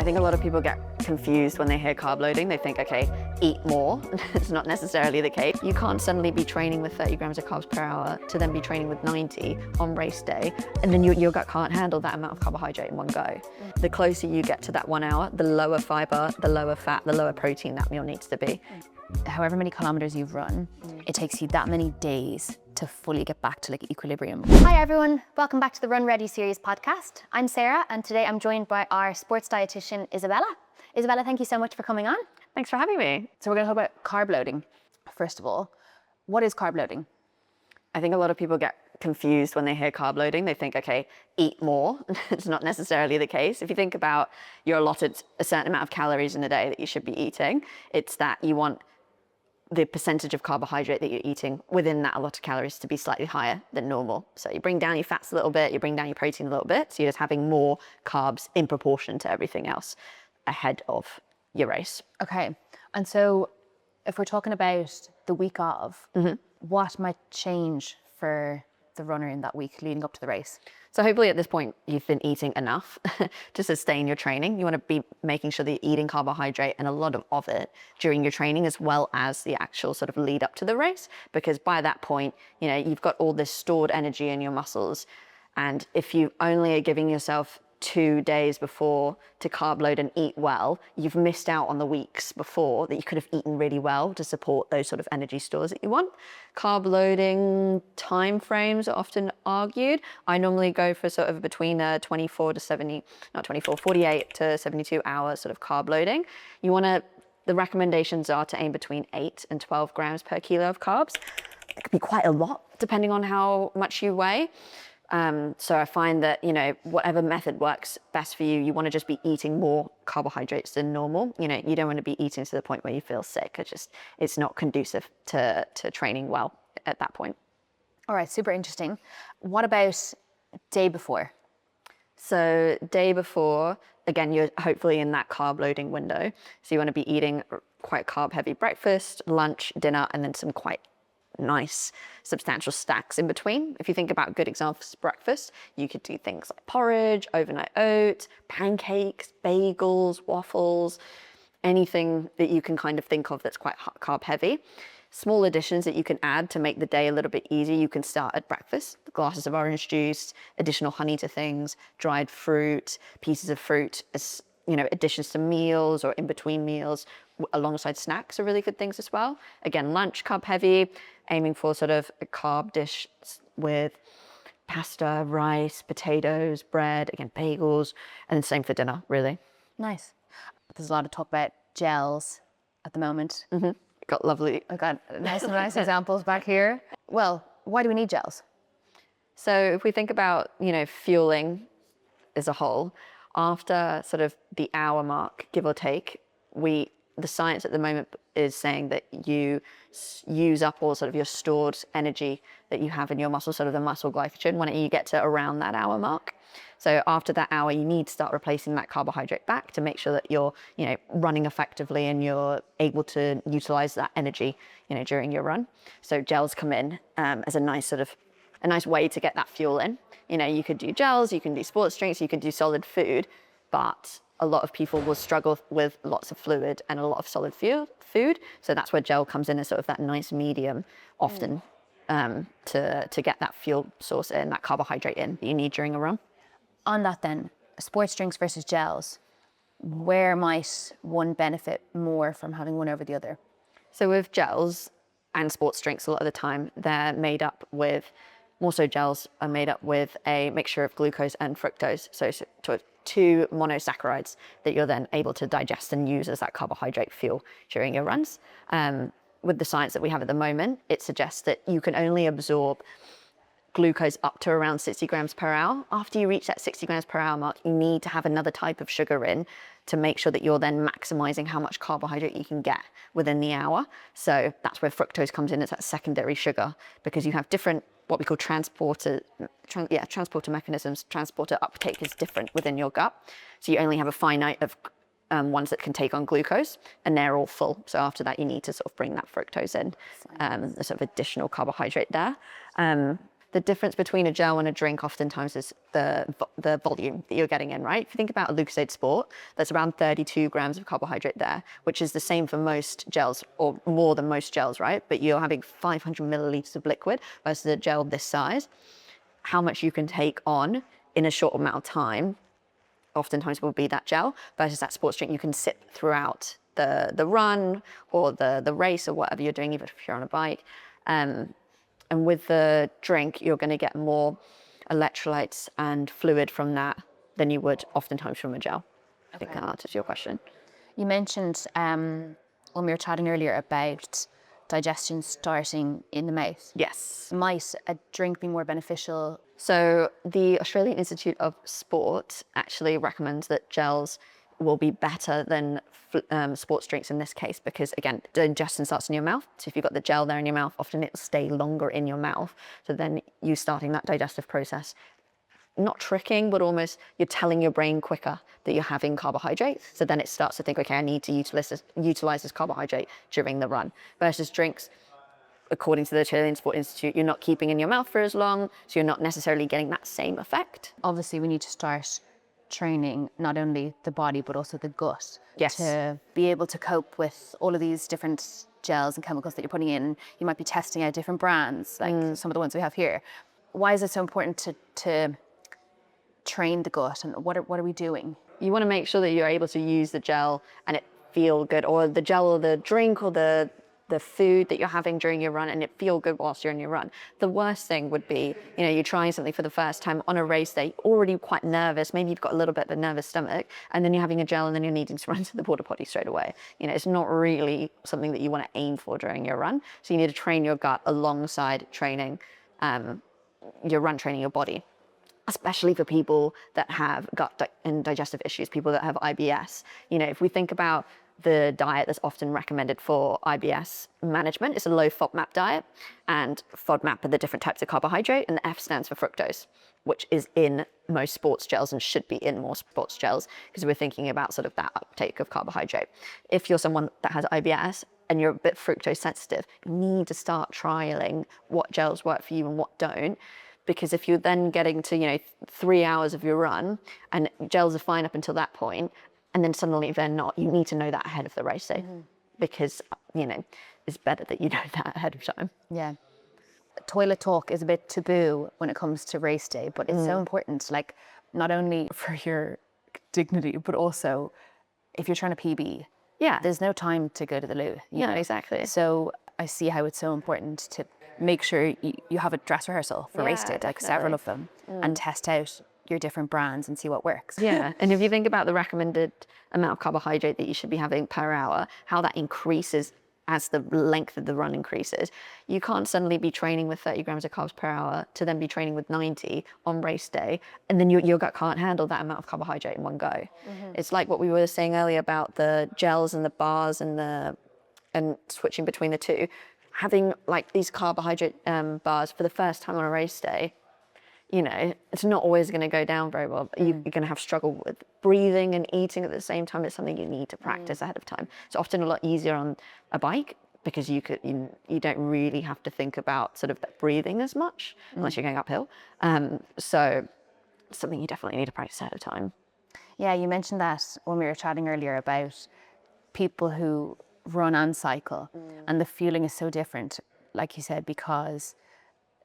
think a lot of people get confused when they hear carb loading. They think, okay, eat more. It's not necessarily the case. You can't suddenly be training with 30 grams of carbs per hour to then be training with 90 on race day, and then your gut can't handle that amount of carbohydrate in one go. The closer you get to that 1 hour, the lower fiber, the lower fat, the lower protein that meal needs to be. However many kilometers you've run, it takes you that many days to fully get back to like equilibrium. Hi everyone, welcome back to the Run Ready Series podcast. I'm Sarah and today I'm joined by our sports dietitian, Isabella. Isabella, thank you so much for coming on. Thanks for having me. So we're going to talk about carb loading. First of all, what is carb loading? I think a lot of people get confused when they hear carb loading. They think, okay, eat more. It's not necessarily the case. If you think about you're allotted a certain amount of calories in a day that you should be eating, it's that you want the percentage of carbohydrate that you're eating within that allotted calories to be slightly higher than normal. So you bring down your fats a little bit, you bring down your protein a little bit, so you're just having more carbs in proportion to everything else ahead of your race. Okay, and so if we're talking about the week of, what might change for the runner in that week leading up to the race? So hopefully at this point, you've been eating enough to sustain your training. You want to be making sure that you're eating carbohydrate and a lot of it during your training, as well as the actual sort of lead up to the race, because by that point, you know, you've got all this stored energy in your muscles. And if you only are giving yourself 2 days before to carb load and eat well, you've missed out on the weeks before that you could have eaten really well to support those sort of energy stores that you want. Carb loading time frames are often argued. I normally go for sort of between 48 to 72 hours sort of carb loading. The recommendations are to aim between 8 and 12 grams per kilo of carbs. It could be quite a lot depending on how much you weigh. So I find that, you know, whatever method works best for you, you want to just be eating more carbohydrates than normal. You know, you don't want to be eating to the point where you feel sick. It's not conducive to training well at that point. All right, super interesting. What about day before? So day before, again, you're hopefully in that carb loading window. So you want to be eating quite carb heavy breakfast, lunch, dinner, and then some quite nice substantial stacks in between. If you think about good examples of breakfast, you could do things like porridge, overnight oats, pancakes, bagels, waffles, anything that you can kind of think of that's quite carb heavy. Small additions that you can add to make the day a little bit easier. You can start at breakfast, glasses of orange juice, additional honey to things, dried fruit, pieces of fruit, as you know, additions to meals or in between meals alongside snacks are really good things as well. Again, lunch, carb heavy, aiming for sort of a carb dish with pasta, rice, potatoes, bread, again, bagels, and then same for dinner, really. Nice. There's a lot of talk about gels at the moment. Got lovely. I've got nice examples back here. Well, why do we need gels? So if we think about, you know, fueling as a whole, after sort of the hour mark, give or take, the science at the moment is saying that you use up all sort of your stored energy that you have in your muscle, sort of the muscle glycogen, when you get to around that hour mark. So after that hour, you need to start replacing that carbohydrate back to make sure that you're, you know, running effectively and you're able to utilize that energy, you know, during your run. So gels come in as a nice way to get that fuel in. You know, you could do gels, you can do sports drinks, you can do solid food, but a lot of people will struggle with lots of fluid and a lot of solid food. So that's where gel comes in as sort of that nice medium often to get that fuel source in, that carbohydrate in that you need during a run. On that then, sports drinks versus gels, where might one benefit more from having one over the other? So with gels and sports drinks, a lot of the time, they're made up with, more so gels are made up with a mixture of glucose and fructose. So two monosaccharides that you're then able to digest and use as that carbohydrate fuel during your runs. With the science that we have at the moment, it suggests that you can only absorb glucose up to around 60 grams per hour. After you reach that 60 grams per hour mark, you need to have another type of sugar in to make sure that you're then maximizing how much carbohydrate you can get within the hour. So that's where fructose comes in as that secondary sugar, because you have different what we call transporter mechanisms. Transporter uptake is different within your gut. So you only have a finite of ones that can take on glucose, and they're all full. So after that, you need to sort of bring that fructose in, a sort of additional carbohydrate there. the difference between a gel and a drink oftentimes is the volume that you're getting in, right? If you think about a Lucozade Sport, there's around 32 grams of carbohydrate there, which is the same for most gels, or more than most gels, right? But you're having 500 milliliters of liquid versus a gel this size. How much you can take on in a short amount of time oftentimes will be that gel versus that sports drink. You can sip throughout the run or the race or whatever you're doing, even if you're on a bike. And with the drink, you're going to get more electrolytes and fluid from that than you would oftentimes from a gel. I think that answers your question. You mentioned when we were chatting earlier about digestion starting in the mouth. Yes. Might a drink be more beneficial? So the Australian Institute of Sport actually recommends that gels will be better than sports drinks in this case because, again, digestion starts in your mouth. So if you've got the gel there in your mouth, often it'll stay longer in your mouth. So then you starting that digestive process, not tricking, but almost you're telling your brain quicker that you're having carbohydrates. So then it starts to think, okay, I need to utilize this carbohydrate during the run. Versus drinks, according to the Australian Sport Institute, you're not keeping in your mouth for as long, so you're not necessarily getting that same effect. Obviously, we need to start training not only the body but also the gut to be able to cope with all of these different gels and chemicals that you're putting in. You might be testing out different brands, like some of the ones we have here. Why is it so important to train the gut, and what are we doing? You want to make sure that you're able to use the gel and it feel good, or the gel or the drink or the food that you're having during your run and it feel good whilst you're in your run. The worst thing would be, you're trying something for the first time on a race day, already quite nervous, maybe you've got a little bit of a nervous stomach, and then you're having a gel and then you're needing to run to the porta potty straight away. It's not really something that you want to aim for during your run. So you need to train your gut alongside training your run, training your body, especially for people that have gut and digestive issues, people that have IBS. If we think about the diet that's often recommended for IBS management, it's a low FODMAP diet, and FODMAP are the different types of carbohydrate, and the F stands for fructose, which is in most sports gels and should be in more sports gels because we're thinking about sort of that uptake of carbohydrate. If you're someone that has IBS and you're a bit fructose sensitive, you need to start trialing what gels work for you and what don't. Because if you're then getting to, 3 hours of your run and gels are fine up until that point, and then suddenly they're not, you need to know that ahead of the race day because, it's better that you know that ahead of time. Yeah. Toilet talk is a bit taboo when it comes to race day, but it's so important, like not only for your dignity, but also if you're trying to PB, there's no time to go to the loo. Yeah, exactly. So I see how it's so important to make sure you have a dress rehearsal for race day, like several of them, and test out your different brands and see what works. Yeah, and if you think about the recommended amount of carbohydrate that you should be having per hour, how that increases as the length of the run increases, you can't suddenly be training with 30 grams of carbs per hour to then be training with 90 on race day, and then your gut can't handle that amount of carbohydrate in one go. It's like what we were saying earlier about the gels and the bars and switching between the two. Having like these carbohydrate bars for the first time on a race day, it's not always going to go down very well. You're going to have struggle with breathing and eating at the same time. It's something you need to practice ahead of time. It's often a lot easier on a bike because you don't really have to think about sort of that breathing as much unless you're going uphill. So it's something you definitely need to practice ahead of time. Yeah, you mentioned that when we were chatting earlier about people who run and cycle, and the feeling is so different, like you said, because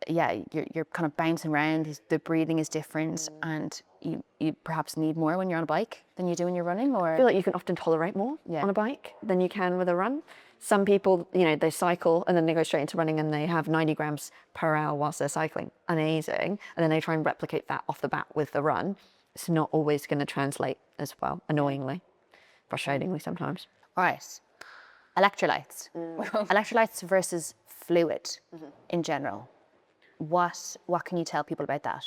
you're kind of bouncing around, the breathing is different, and you perhaps need more when you're on a bike than you do when you're running. Or I feel like you can often tolerate more on a bike than you can with a run. Some people, they cycle and then they go straight into running and they have 90 grams per hour whilst they're cycling. Amazing. And then they try and replicate that off the bat with the run. It's not always going to translate as well, annoyingly, frustratingly sometimes. All right. Electrolytes. Electrolytes versus fluid in general. What can you tell people about that?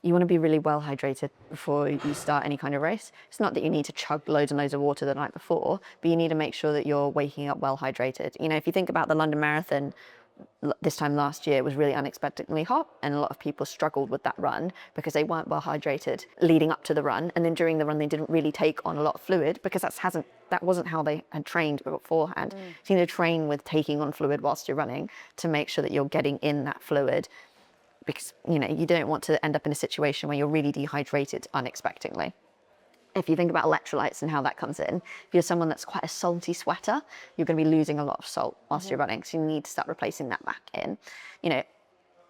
You want to be really well hydrated before you start any kind of race. It's not that you need to chug loads and loads of water the night before, but you need to make sure that you're waking up well hydrated. If you think about the London Marathon this time last year, it was really unexpectedly hot, and a lot of people struggled with that run because they weren't well hydrated leading up to the run, and then during the run they didn't really take on a lot of fluid because that wasn't how they had trained beforehand. So you need to train with taking on fluid whilst you're running to make sure that you're getting in that fluid because, you know, you don't want to end up in a situation where you're really dehydrated unexpectedly. If you think about electrolytes and how that comes in, if you're someone that's quite a salty sweater, you're going to be losing a lot of salt whilst you're running. So you need to start replacing that back in. You know,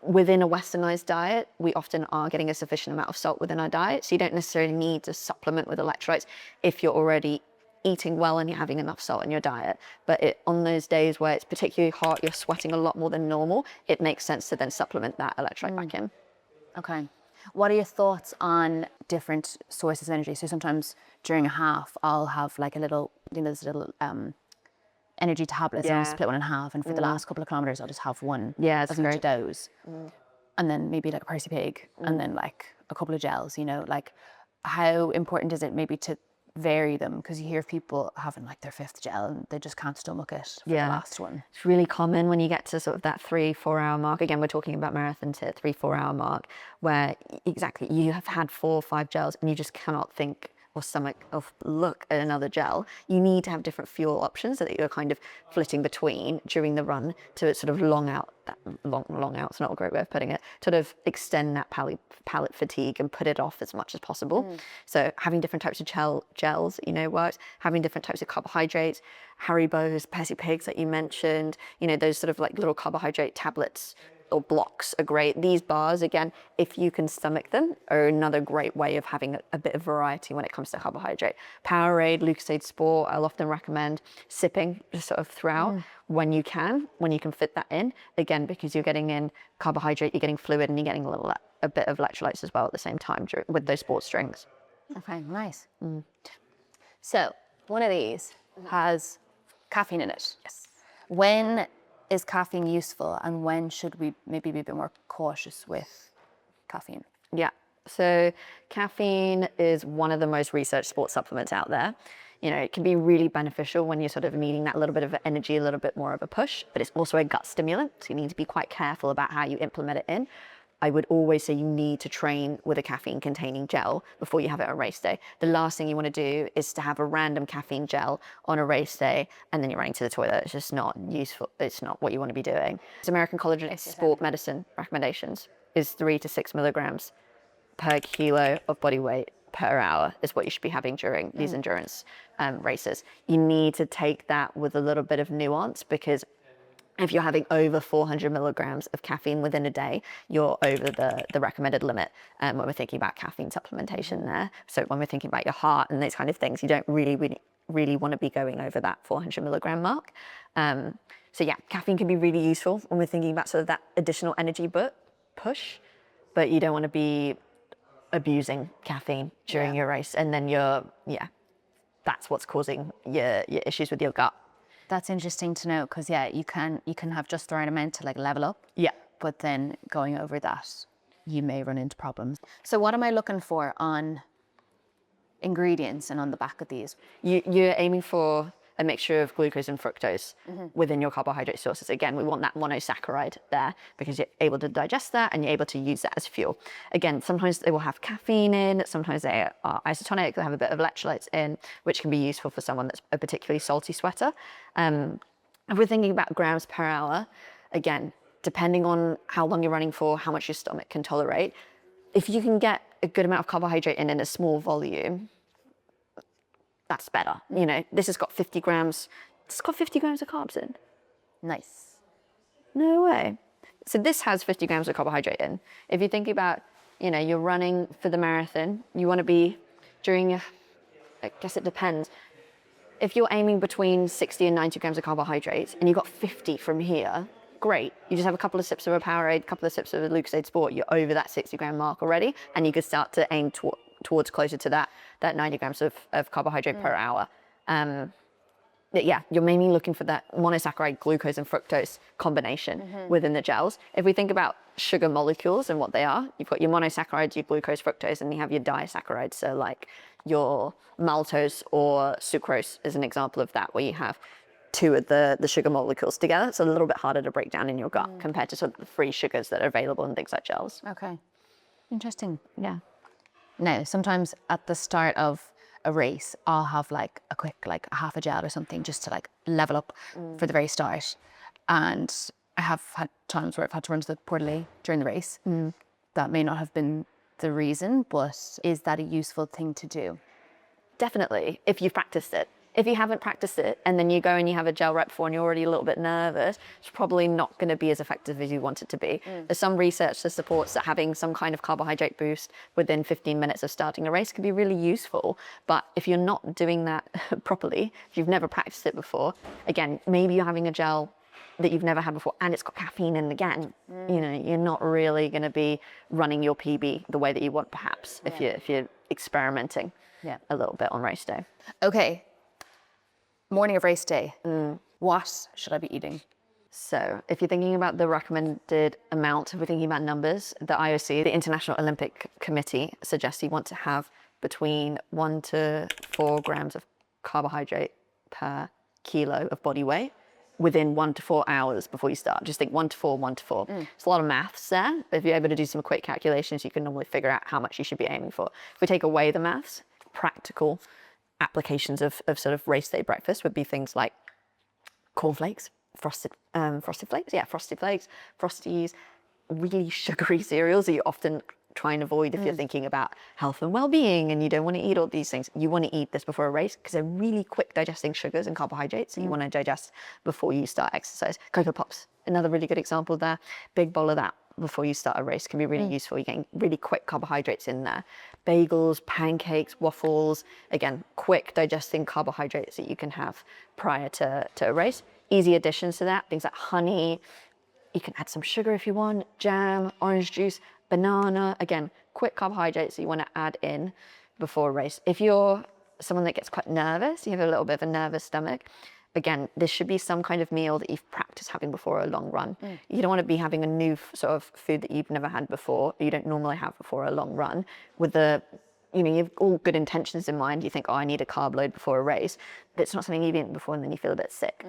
within a westernized diet, we often are getting a sufficient amount of salt within our diet. So you don't necessarily need to supplement with electrolytes if you're already eating well and you're having enough salt in your diet. But on those days where it's particularly hot, you're sweating a lot more than normal, it makes sense to then supplement that electrolyte back in. Okay. What are your thoughts on different sources of energy? So sometimes during a half, I'll have like a little, you know, there's little energy tablets, and I'll split one in half. And for the last couple of kilometers, I'll just have one of each of those. And then maybe like a Percy Pig, and then like a couple of gels, you know, like how important is it maybe to vary them? Because you hear of people having like their 5th gel and they just can't stomach it for the last one. It's really common when you get to sort of that 3-4 hour mark. Again, we're talking about marathon to 3-4 hour mark, where exactly you have had 4 or 5 gels and you just cannot think or stomach or look at another gel. You need to have different fuel options so that you're kind of flitting between during the run to sort of long out, it's not a great way of putting it, sort of extend that palate fatigue and put it off as much as possible. So having different types of gels, you know, works. Having different types of carbohydrates, Haribo's, Percy Pigs that you mentioned, you know, those sort of like little carbohydrate tablets or blocks are great. These bars, again, if you can stomach them, are another great way of having a bit of variety when it comes to carbohydrate. Powerade, Lucozade Sport, I'll often recommend sipping just sort of throughout when you can fit that in. Again, because you're getting in carbohydrate, you're getting fluid, and you're getting a bit of electrolytes as well at the same time with those sports drinks. Okay, nice. So one of these has caffeine in it. Yes. When is caffeine useful, and when should we maybe be a bit more cautious with caffeine? Yeah, so caffeine is one of the most researched sports supplements out there. You know, it can be really beneficial when you're sort of needing that little bit of energy, a little bit more of a push, but it's also a gut stimulant, so you need to be quite careful about how you implement it in. I would always say you need to train with a caffeine containing gel before you have it on race day. The last thing you want to do is to have a random caffeine gel on a race day and then you're running to the toilet. It's just not useful. It's not what you want to be doing. It's American College of Sport Medicine recommendations is 3 to 6 milligrams per kilo of body weight per hour is what you should be having during these endurance races. You need to take that with a little bit of nuance, because if you're having over 400 milligrams of caffeine within a day, you're over the recommended limit when we're thinking about caffeine supplementation there. So when we're thinking about your heart and those kind of things, you don't really want to be going over that 400 milligram mark. So yeah, caffeine can be really useful when we're thinking about sort of that additional energy push, but you don't want to be abusing caffeine during your race. And then that's what's causing your issues with your gut. That's interesting to know, because you can have just the right amount to like level up. Yeah. But then going over that, you may run into problems. So what am I looking for on ingredients and on the back of these? You're aiming for a mixture of glucose and fructose within your carbohydrate sources. Again, we want that monosaccharide there because you're able to digest that and you're able to use that as fuel. Again, sometimes they will have caffeine in, sometimes they are isotonic, they have a bit of electrolytes in, which can be useful for someone that's a particularly salty sweater. If we're thinking about grams per hour, again, depending on how long you're running for, how much your stomach can tolerate, if you can get a good amount of carbohydrate in a small volume, that's better. You know, this has got 50 grams. It's got 50 grams of carbs in. Nice. No way. So this has 50 grams of carbohydrate in. If you think about, you know, you're running for the marathon, you want to be I guess it depends. If you're aiming between 60 and 90 grams of carbohydrates and you've got 50 from here, great. You just have a couple of sips of a Powerade, a couple of sips of a Lucozade Sport, you're over that 60 gram mark already, and you could start to aim towards closer to that 90 grams of carbohydrate per hour. You're mainly looking for that monosaccharide, glucose and fructose combination within the gels. If we think about sugar molecules and what they are, you've got your monosaccharides, your glucose, fructose, and you have your disaccharides. So like your maltose or sucrose is an example of that, where you have two of the sugar molecules together. It's a little bit harder to break down in your gut compared to sort of the free sugars that are available in things like gels. Okay. Interesting. Yeah. Now, sometimes at the start of a race, I'll have like a half a gel or something just to like level up for the very start. And I have had times where I've had to run to the poorly during the race. That may not have been the reason, but is that a useful thing to do? Definitely, if you've practiced it. If you haven't practiced it and then you go and you have a gel right before and you're already a little bit nervous, it's probably not going to be as effective as you want it to be. There's some research that supports that having some kind of carbohydrate boost within 15 minutes of starting a race can be really useful. But if you're not doing that properly, if you've never practiced it before, again, maybe you're having a gel that you've never had before and it's got caffeine in again, you know, you're not really going to be running your PB the way that you want perhaps if you're experimenting a little bit on race day. Okay. Morning of race day, what should I be eating? So if you're thinking about the recommended amount, if we're thinking about numbers, the IOC, the International Olympic Committee, suggests you want to have between 1 to 4 grams of carbohydrate per kilo of body weight within 1 to 4 hours before you start. Just think 1 to 4, 1 to 4. It's a lot of maths there, but if you're able to do some quick calculations, you can normally figure out how much you should be aiming for. If we take away the maths, practical applications of sort of race day breakfast would be things like cornflakes, frosted flakes, frosties, really sugary cereals that you often try and avoid if you're thinking about health and well-being and you don't want to eat all these things. You want to eat this before a race because they're really quick digesting sugars and carbohydrates that you want to digest before you start exercise. Cocoa Pops, another really good example there. Big bowl of that before you start a race can be really useful. You're getting really quick carbohydrates in there. Bagels, pancakes, waffles, again, quick digesting carbohydrates that you can have prior to a race. Easy additions to that, things like honey. You can add some sugar if you want, jam, orange juice, banana. Again, quick carbohydrates that you want to add in before a race. If you're someone that gets quite nervous, you have a little bit of a nervous stomach, again, this should be some kind of meal that you've practiced having before a long run. You don't want to be having a new sort of food that you've never had before, you don't normally have before a long run. With the, you know, you've all good intentions in mind. You think, oh, I need a carb load before a race, but it's not something you've eaten before and then you feel a bit sick.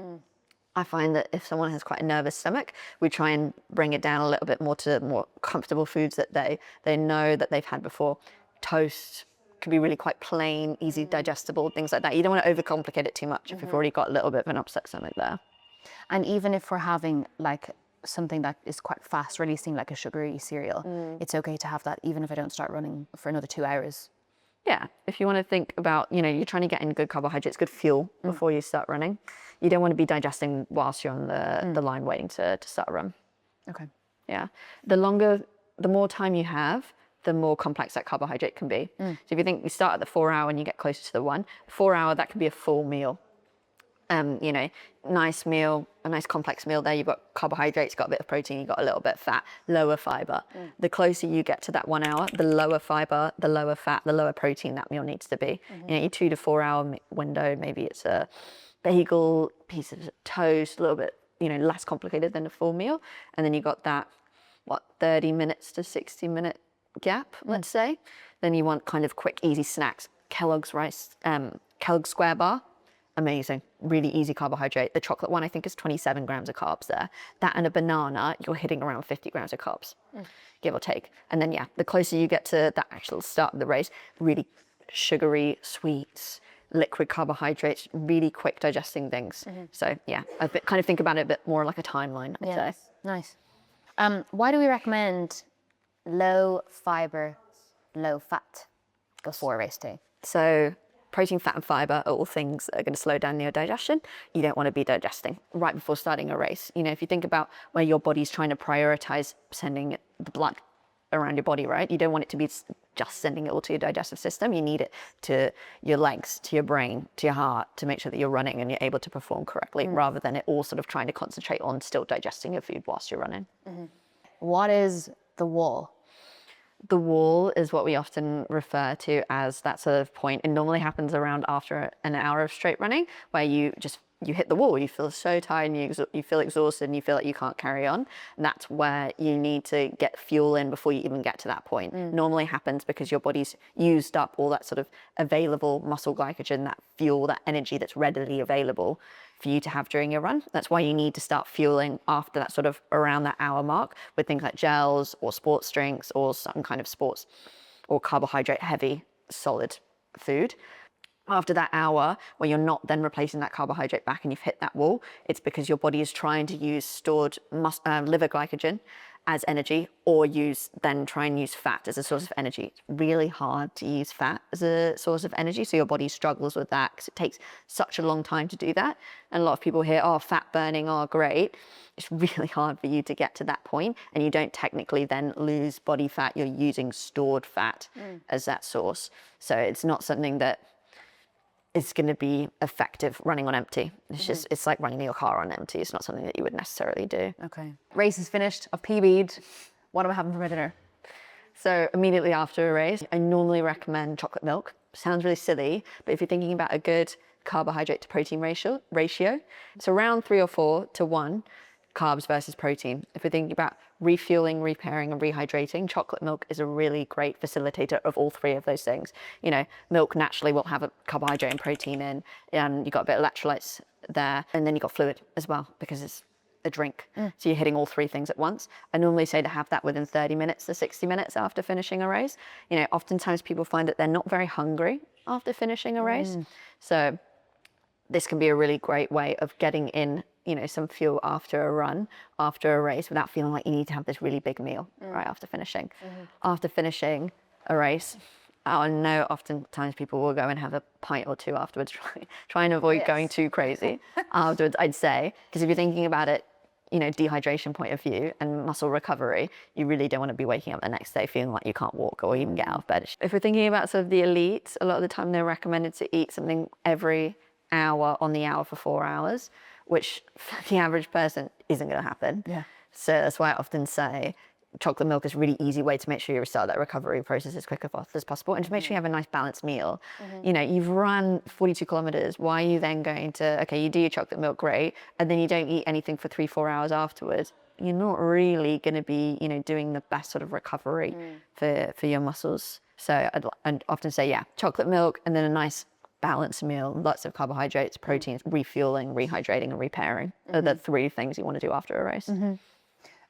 I find that if someone has quite a nervous stomach, we try and bring it down a little bit more to more comfortable foods that they know that they've had before. Toast can be really quite plain, easy digestible, things like that. You don't want to overcomplicate it too much if you've already got a little bit of an upset stomach there. And even if we're having like something that is quite fast releasing, like a sugary cereal, it's okay to have that even if I don't start running for another 2 hours. Yeah, if you want to think about, you know, you're trying to get in good carbohydrates, good fuel before you start running. You don't want to be digesting whilst you're on the line waiting to start a run. Okay. Yeah. The more time you have, the more complex that carbohydrate can be. So if you think you start at the 4 hour and you get closer to the 1, 4 hour, that can be a full meal. You know, nice meal, a nice complex meal there. You've got carbohydrates, got a bit of protein, you've got a little bit of fat, lower fiber. The closer you get to that 1 hour, the lower fiber, the lower fat, the lower protein that meal needs to be. You know, your 2 to 4 hour window, maybe it's a bagel, piece of toast, a little bit, you know, less complicated than a full meal. And then you got that, 30 minutes to 60 minute gap, let's say. Then you want kind of quick, easy snacks. Kellogg's Square Bar, amazing, really easy carbohydrate. The chocolate one, I think, is 27 grams of carbs there. That and a banana, you're hitting around 50 grams of carbs, give or take. And then, yeah, the closer you get to that actual start of the race, really sugary, sweets, liquid carbohydrates, really quick digesting things. So, yeah, kind of think about it a bit more like a timeline, I'd say. Nice. Why do we recommend low fiber, low fat before race day? So protein, fat and fiber are all things that are going to slow down your digestion. You don't want to be digesting right before starting a race. You know, if you think about where your body's trying to prioritize sending the blood around your body, right? You don't want it to be just sending it all to your digestive system. You need it to your legs, to your brain, to your heart, to make sure that you're running and you're able to perform correctly, rather than it all sort of trying to concentrate on still digesting your food whilst you're running. What is the wall? The wall is what we often refer to as that sort of point. It normally happens around after an hour of straight running, where you hit the wall. You feel so tired and you feel exhausted and you feel like you can't carry on. And that's where you need to get fuel in before you even get to that point. Normally happens because your body's used up all that sort of available muscle glycogen, that fuel, that energy that's readily available for you to have during your run. That's why you need to start fueling after that sort of around that hour mark with things like gels or sports drinks or some kind of sports or carbohydrate heavy solid food. After that hour, where you're not then replacing that carbohydrate back and you've hit that wall, it's because your body is trying to use stored liver glycogen as energy, or try and use fat as a source of energy. It's really hard to use fat as a source of energy, so your body struggles with that because it takes such a long time to do that. And a lot of people hear, oh, fat burning, oh, great. It's really hard for you to get to that point, and you don't technically then lose body fat. You're using stored fat as that source. So it's not something that is going to be effective running on empty. It's just, it's like running your car on empty. It's not something that you would necessarily do. Okay. Race is finished. I've PB'd. What am I having for my dinner? So immediately after a race, I normally recommend chocolate milk. Sounds really silly, but if you're thinking about a good carbohydrate to protein ratio, it's around 3 or 4 to 1 carbs versus protein. If we're thinking about refueling, repairing, and rehydrating, chocolate milk is a really great facilitator of all 3 of those things. You know, milk naturally will have a carbohydrate and protein in. You've got a bit of electrolytes there, and then you've got fluid as well because it's a drink. So you're hitting all 3 things at once. I normally say to have that within 30 minutes to 60 minutes after finishing a race. You know, oftentimes people find that they're not very hungry after finishing a race. So this can be a really great way of getting in, you know, some fuel after a run, after a race, without feeling like you need to have this really big meal right after finishing. After finishing a race, I know oftentimes people will go and have a pint or 2 afterwards, try and avoid going too crazy afterwards, I'd say. Because if you're thinking about it, you know, dehydration point of view and muscle recovery, you really don't want to be waking up the next day feeling like you can't walk or even get out of bed. If we're thinking about sort of the elites, a lot of the time they're recommended to eat something every hour on the hour for 4 hours, which for the average person isn't going to happen. So that's why I often say chocolate milk is a really easy way to make sure you start that recovery process as quick as possible, and to make sure you have a nice balanced meal. You know, you've run 42 kilometers. Why are you then going to, okay, you do your chocolate milk, great, and then you don't eat anything for 3-4 hours afterwards? You're not really going to be, you know, doing the best sort of recovery for your muscles. So I'd often say, yeah, chocolate milk, and then a nice balanced meal, lots of carbohydrates, proteins, refueling, rehydrating, and repairing are the 3 things you want to do after a race.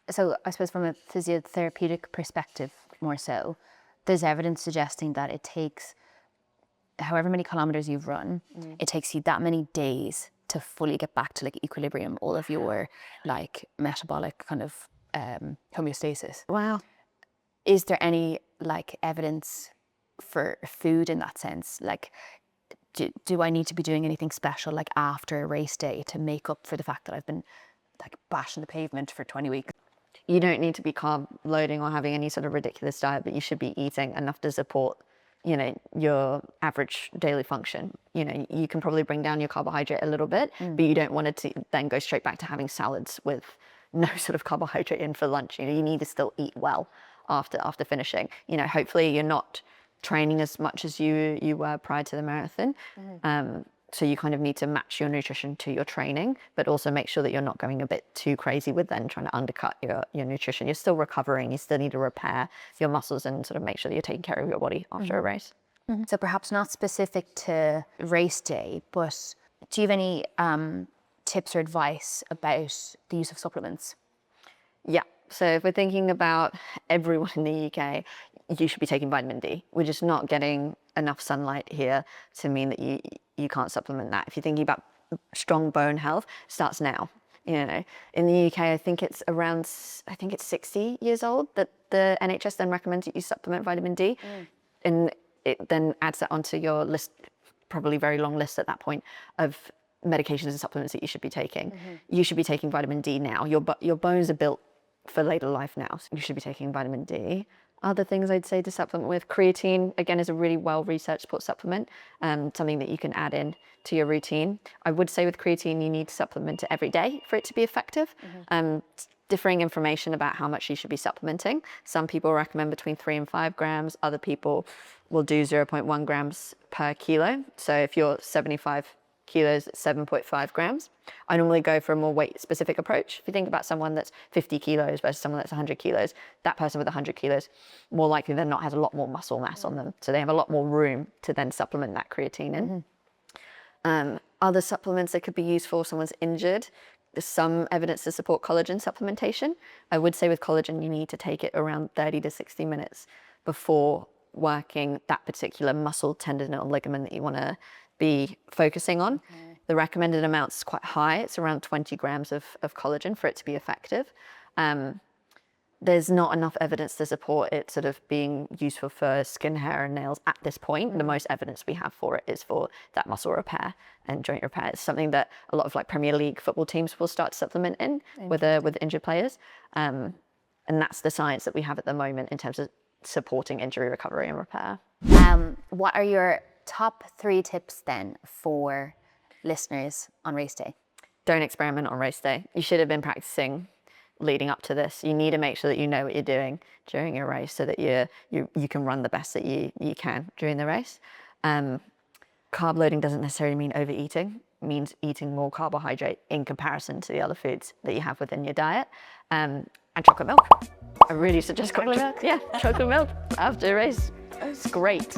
So I suppose from a physiotherapeutic perspective more so, there's evidence suggesting that it takes however many kilometers you've run, it takes you that many days to fully get back to like equilibrium, all of your like metabolic kind of homeostasis. Wow. Is there any like evidence for food in that sense? Like, do I need to be doing anything special like after a race day to make up for the fact that I've been like bashing the pavement for 20 weeks? You don't need to be carb loading or having any sort of ridiculous diet, but you should be eating enough to support, you know, your average daily function. You know, you can probably bring down your carbohydrate a little bit, but you don't want it to then go straight back to having salads with no sort of carbohydrate in for lunch. You know, you need to still eat well after finishing. You know, hopefully you're not training as much as you were prior to the marathon. So you kind of need to match your nutrition to your training, but also make sure that you're not going a bit too crazy with then trying to undercut your nutrition. You're still recovering. You still need to repair your muscles and sort of make sure that you're taking care of your body after a race. So perhaps not specific to race day, but do you have any tips or advice about the use of supplements? Yeah. So if we're thinking about everyone in the UK, you should be taking vitamin D. We're just not getting enough sunlight here to mean that you can't supplement that. If you're thinking about strong bone health, it starts now. You know, in the UK, I think it's 60 years old that the NHS then recommends that you supplement vitamin D, and it then adds that onto your list, probably very long list at that point, of medications and supplements that you should be taking. You should be taking vitamin D now. Your bones are built for later life now, so you should be taking vitamin D. Other things I'd say to supplement with, creatine, again, is a really well-researched sports supplement, something that you can add in to your routine. I would say with creatine, you need to supplement it every day for it to be effective. Differing information about how much you should be supplementing. Some people recommend between 3 and 5 grams. Other people will do 0.1 grams per kilo. So if you're 75 kilos, it's 7.5 grams. I normally go for a more weight-specific approach. If you think about someone that's 50 kilos versus someone that's 100 kilos, that person with 100 kilos, more likely than not, has a lot more muscle mass on them. So they have a lot more room to then supplement that creatine in. Other supplements that could be useful if someone's injured, there's some evidence to support collagen supplementation. I would say with collagen, you need to take it around 30 to 60 minutes before working that particular muscle, tendon, or ligament that you want to be focusing on. The recommended amount is quite high. It's around 20 grams of collagen for it to be effective. There's not enough evidence to support it sort of being useful for skin, hair, and nails at this point. The most evidence we have for it is for that muscle repair and joint repair. It's something that a lot of like Premier League football teams will start to supplement in with injured players. And that's the science that we have at the moment in terms of supporting injury recovery and repair. What are your top 3 tips then for listeners on race day? Don't experiment on race day. You should have been practicing leading up to this. You need to make sure that you know what you're doing during your race so that you can run the best that you can during the race. Carb loading doesn't necessarily mean overeating. It means eating more carbohydrate in comparison to the other foods that you have within your diet. And chocolate milk. I really suggest chocolate milk. Yeah, chocolate milk after a race. It's great.